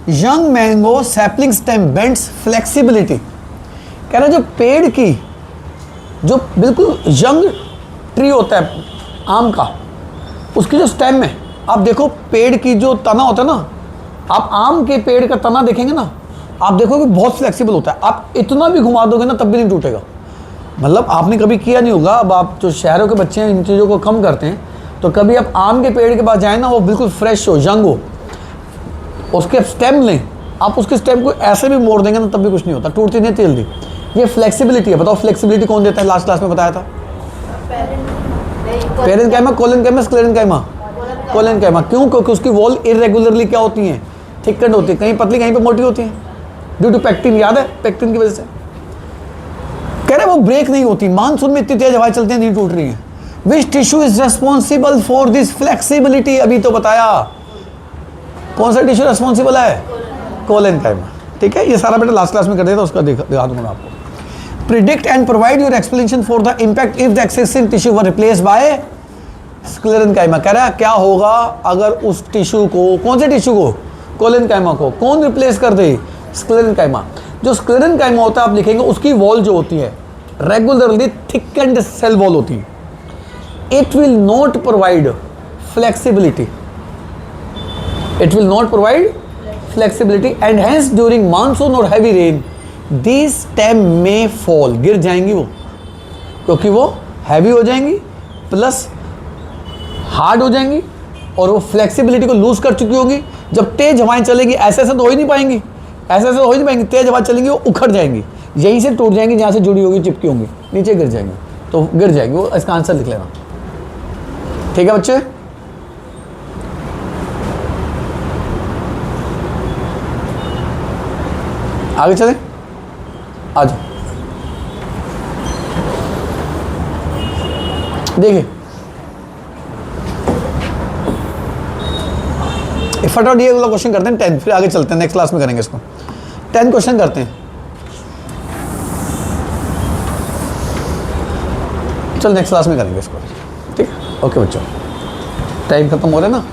young mango sapling stem bends flexibility. कह रहा जो पेड़ की जो बिल्कुल यंग ट्री होता है आम का, उसकी जो स्टेम है, आप देखो पेड़ की जो तना होता है ना, आप आम के पेड़ का तना देखेंगे ना, आप देखोगे बहुत फ्लेक्सिबल होता है। आप इतना भी घुमा दोगे ना तब भी नहीं टूटेगा। मतलब आपने कभी किया नहीं होगा, अब आप जो शहरों के बच्चे हैं इन चीज़ों को कम करते हैं, तो कभी आप आम के पेड़ के पास जाए ना, वो बिल्कुल फ्रेश हो, यंग हो, उसके स्टेम लें, आप उसके स्टेम को ऐसे भी मोड़ देंगे ना तब भी कुछ नहीं होता, टूटती नहीं जल्दी। ये फ्लेक्सिबिलिटी है। बताओ फ्लेक्सिबिलिटी कौन देता है? लास्ट क्लास में बताया था, पेरेंकाइमा, कोलेनकाइमा, स्क्लेरेनकाइमा, कोलेनकाइमा। क्यों? क्योंकि उसकी वॉल इरेगुलरली क्या होती है? थिकन्ड होती है, कहीं पतली कहीं पे मोटी होती है, ड्यू टू पैक्टिन। याद है? पैक्टिन की वजह से। कह रहे वो ब्रेक नहीं होती, मानसून में इतनी तेज हवाएं चलती हैं नहीं टूट रही हैं। Which tissue is responsible for this flexibility? अभी तो बताया, कौन सा टिश्यू रेस्पॉन्सिबल है? कोलेनकाइमा। ठीक है, ये सारा बेटा लास्ट क्लास में कर दिया था, उसका दिखा दूंगा मैं आपको। Predict and provide your explanation for the impact if the existing tissue were replace by sclerenchyma. कह रहा है क्या होगा अगर उस टिश्यू को, कौन से टिश्यू को? कोलेनकाइमा को। कौन रिप्लेस कर दे? स्क्लेरेनकाइमा। जो स्क्लेरेनकाइमा होता है आप लिखेंगे, उसकी वॉल जो होती है रेगुलरली थिकन्ड सेल वॉल होती है। It will not provide flexibility, it will not provide flexibility and hence during monsoon और हैवी रेन दिस स्टेम में फॉल। गिर जाएंगी वो, क्योंकि वो हैवी हो जाएंगी प्लस हार्ड हो जाएंगी, और वो फ्लेक्सिबिलिटी को लूज कर चुकी होगी। जब तेज हवाएं चलेगी ऐसे ऐसे तो हो ही नहीं पाएंगी, ऐसे ऐसे हो ही नहीं पाएंगी, तेज हवा चलेंगी वो उखड़ जाएंगी, यहीं से टूट जाएंगी जहाँ से जुड़ी होगी, चिपकी होंगी, नीचे गिर जाएंगी, तो गिर जाएंगी वो। इसका आंसर लिख लेना। ठीक है बच्चे? आगे चले, आ जाओ। देखिए फटाफट ये वाला क्वेश्चन करते हैं 10, फिर आगे चलते हैं, नेक्स्ट क्लास में करेंगे इसको। 10 क्वेश्चन करते हैं। चल नेक्स्ट क्लास में करेंगे इसको। ठीक है, ओके बच्चों, टाइम खत्म हो रहा है ना।